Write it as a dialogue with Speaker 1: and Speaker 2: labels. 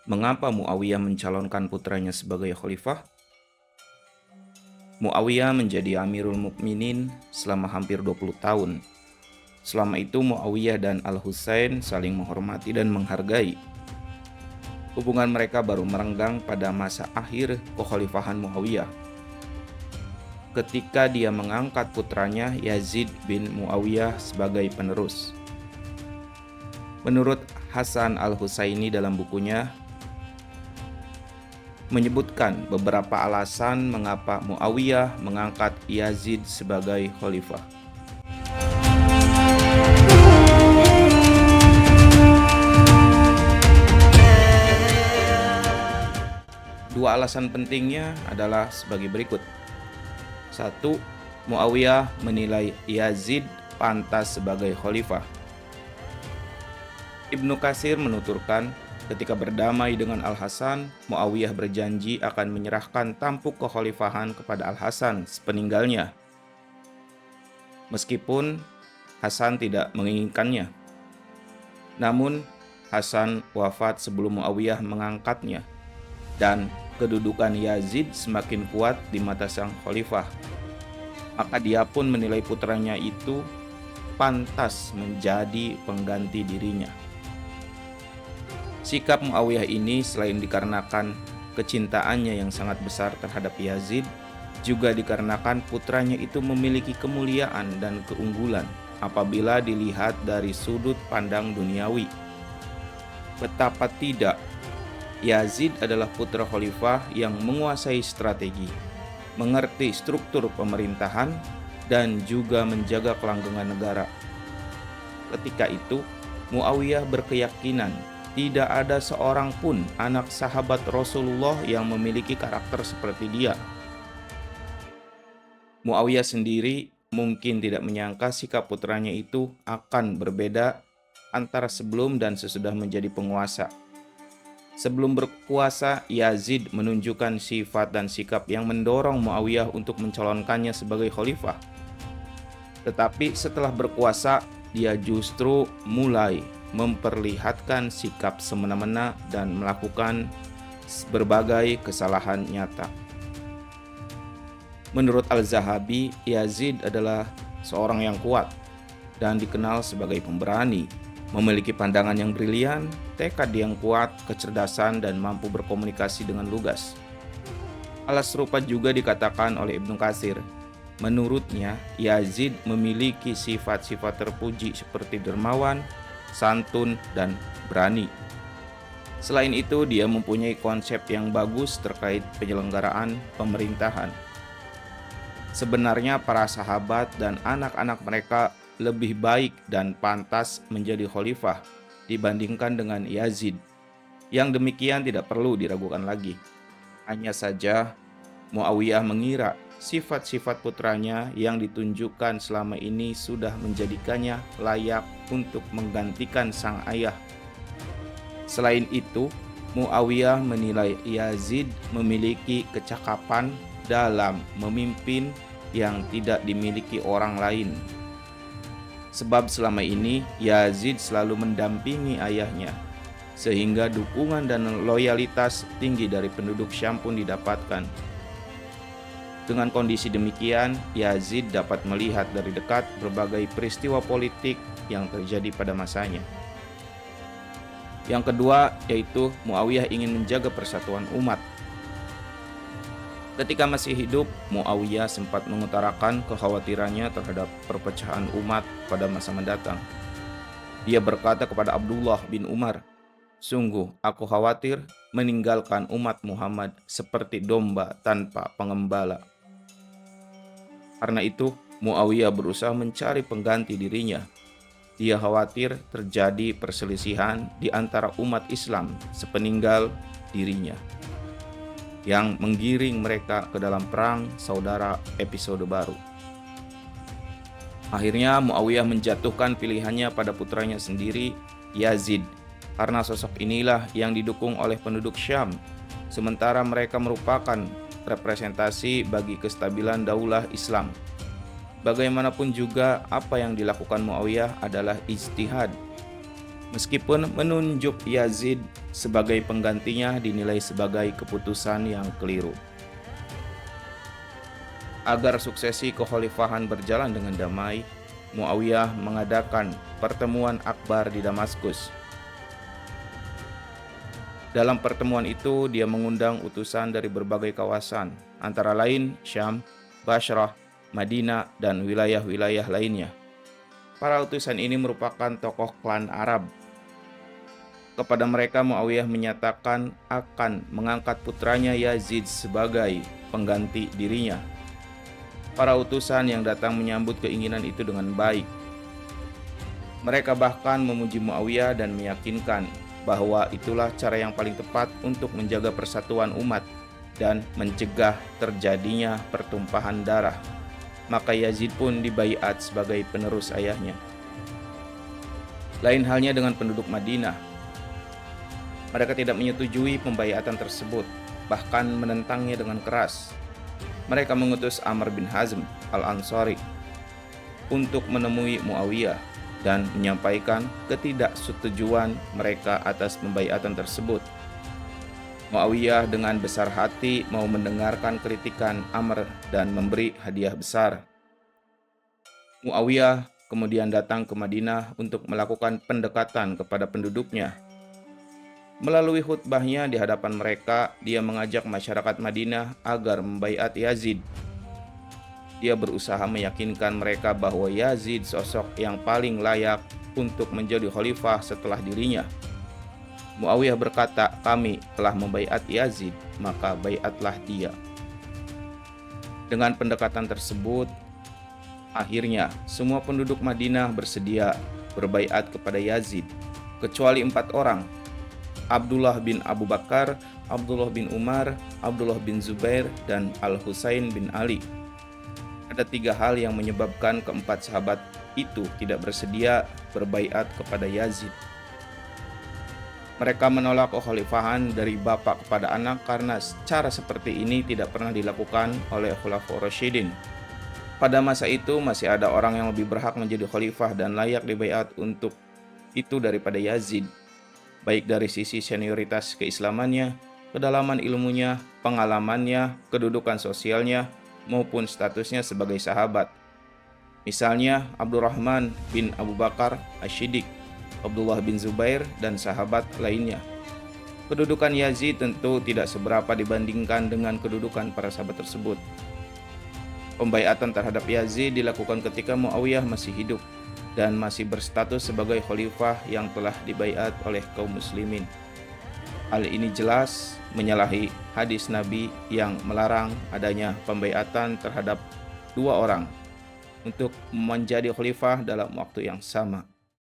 Speaker 1: Mengapa Muawiyah mencalonkan putranya sebagai khalifah? Muawiyah menjadi Amirul Mukminin selama hampir 20 tahun. Selama itu Muawiyah dan Al-Husain saling menghormati dan menghargai. Hubungan mereka baru merenggang pada masa akhir kekhalifahan Muawiyah, ketika dia mengangkat putranya Yazid bin Muawiyah sebagai penerus. Menurut Hasan Al-Husaini dalam bukunya, menyebutkan beberapa alasan mengapa Muawiyah mengangkat Yazid sebagai khalifah. Dua alasan pentingnya adalah sebagai berikut. 1. Muawiyah menilai Yazid pantas sebagai khalifah. Ibnu Katsir menuturkan, ketika berdamai dengan Al-Hasan, Muawiyah berjanji akan menyerahkan tampuk kekhalifahan kepada Al-Hasan sepeninggalnya. Meskipun Hasan tidak menginginkannya. Namun, Hasan wafat sebelum Muawiyah mengangkatnya, dan kedudukan Yazid semakin kuat di mata sang khalifah. Maka dia pun menilai putranya itu pantas menjadi pengganti dirinya. Sikap Muawiyah ini selain dikarenakan kecintaannya yang sangat besar terhadap Yazid, juga dikarenakan putranya itu memiliki kemuliaan dan keunggulan apabila dilihat dari sudut pandang duniawi. Betapa tidak, Yazid adalah putra khalifah yang menguasai strategi, mengerti struktur pemerintahan, dan juga menjaga kelanggengan negara. Ketika itu, Muawiyah berkeyakinan tidak ada seorang pun anak sahabat Rasulullah yang memiliki karakter seperti dia. Muawiyah sendiri mungkin tidak menyangka sikap putranya itu akan berbeda antara sebelum dan sesudah menjadi penguasa. Sebelum berkuasa, Yazid menunjukkan sifat dan sikap yang mendorong Muawiyah untuk mencalonkannya sebagai khalifah. Tetapi setelah berkuasa, dia justru mulai memperlihatkan sikap semena-mena dan melakukan berbagai kesalahan nyata. Menurut Al-Zahabi, Yazid adalah seorang yang kuat dan dikenal sebagai pemberani, memiliki pandangan yang brilian, tekad yang kuat, kecerdasan, dan mampu berkomunikasi dengan lugas. Hal serupa juga dikatakan oleh Ibnu Katsir. Menurutnya, Yazid memiliki sifat-sifat terpuji seperti dermawan, santun, dan berani. Selain itu, dia mempunyai konsep yang bagus terkait penyelenggaraan pemerintahan. Sebenarnya para sahabat dan anak-anak mereka lebih baik dan pantas menjadi khalifah dibandingkan dengan Yazid. Yang demikian tidak perlu diragukan lagi. Hanya saja Muawiyah mengira sifat-sifat putranya yang ditunjukkan selama ini sudah menjadikannya layak untuk menggantikan sang ayah. Selain itu, Muawiyah menilai Yazid memiliki kecakapan dalam memimpin yang tidak dimiliki orang lain. Sebab selama ini Yazid selalu mendampingi ayahnya, sehingga dukungan dan loyalitas tinggi dari penduduk Syam pun didapatkan. Dengan kondisi demikian, Yazid dapat melihat dari dekat berbagai peristiwa politik yang terjadi pada masanya. Yang kedua, yaitu Muawiyah ingin menjaga persatuan umat. Ketika masih hidup, Muawiyah sempat mengutarakan kekhawatirannya terhadap perpecahan umat pada masa mendatang. Dia berkata kepada Abdullah bin Umar, "Sungguh aku khawatir meninggalkan umat Muhammad seperti domba tanpa pengembala." Karena itu, Muawiyah berusaha mencari pengganti dirinya. Dia khawatir terjadi perselisihan di antara umat Islam sepeninggal dirinya, yang menggiring mereka ke dalam perang saudara episode baru. Akhirnya Muawiyah menjatuhkan pilihannya pada putranya sendiri, Yazid, karena sosok inilah yang didukung oleh penduduk Syam, sementara mereka merupakan representasi bagi kestabilan daulah Islam. Bagaimanapun juga, apa yang dilakukan Muawiyah adalah ijtihad. Meskipun menunjuk Yazid sebagai penggantinya dinilai sebagai keputusan yang keliru. Agar suksesi kekhalifahan berjalan dengan damai, Muawiyah mengadakan pertemuan akbar di Damaskus. Dalam pertemuan itu, dia mengundang utusan dari berbagai kawasan, antara lain Syam, Basrah, Madinah, dan wilayah-wilayah lainnya. Para utusan ini merupakan tokoh klan Arab. Kepada mereka, Muawiyah menyatakan akan mengangkat putranya Yazid sebagai pengganti dirinya. Para utusan yang datang menyambut keinginan itu dengan baik. Mereka bahkan memuji Muawiyah dan meyakinkan bahwa itulah cara yang paling tepat untuk menjaga persatuan umat dan mencegah terjadinya pertumpahan darah. Maka Yazid pun dibaiat sebagai penerus ayahnya. Lain halnya dengan penduduk Madinah. Mereka tidak menyetujui pembaiatan tersebut, bahkan menentangnya dengan keras. Mereka mengutus Amr bin Hazm al-Ansari untuk menemui Muawiyah dan menyampaikan ketidaksetujuan mereka atas pembaiatan tersebut. Muawiyah dengan besar hati mau mendengarkan kritikan Amr dan memberi hadiah besar. Muawiyah kemudian datang ke Madinah untuk melakukan pendekatan kepada penduduknya. Melalui khutbahnya di hadapan mereka, dia mengajak masyarakat Madinah agar membaiat Yazid. Dia berusaha meyakinkan mereka bahwa Yazid sosok yang paling layak untuk menjadi khalifah setelah dirinya. Muawiyah berkata, "Kami telah membaiat Yazid, maka baiatlah dia." Dengan pendekatan tersebut, akhirnya semua penduduk Madinah bersedia berbaiat kepada Yazid, kecuali 4 orang: Abdullah bin Abu Bakar, Abdullah bin Umar, Abdullah bin Zubair, dan Al-Husain bin Ali. Ada 3 hal yang menyebabkan keempat sahabat itu tidak bersedia berbaiat kepada Yazid. Mereka menolak kekhalifahan dari bapak kepada anak karena cara seperti ini tidak pernah dilakukan oleh Khulafaur Rasyidin. Pada masa itu masih ada orang yang lebih berhak menjadi khalifah dan layak dibaiat untuk itu daripada Yazid, baik dari sisi senioritas keislamannya, kedalaman ilmunya, pengalamannya, kedudukan sosialnya, maupun statusnya sebagai sahabat. Misalnya Abdurrahman bin Abu Bakar Asy-Syiddiq, Abdullah bin Zubair, dan sahabat lainnya. Kedudukan Yazid tentu tidak seberapa dibandingkan dengan kedudukan para sahabat tersebut. Pembaiatan terhadap Yazid dilakukan ketika Muawiyah masih hidup dan masih berstatus sebagai khalifah yang telah dibaiat oleh kaum muslimin. Hal ini jelas menyalahi hadis Nabi yang melarang adanya pembaiatan terhadap 2 orang untuk menjadi khalifah dalam waktu yang sama.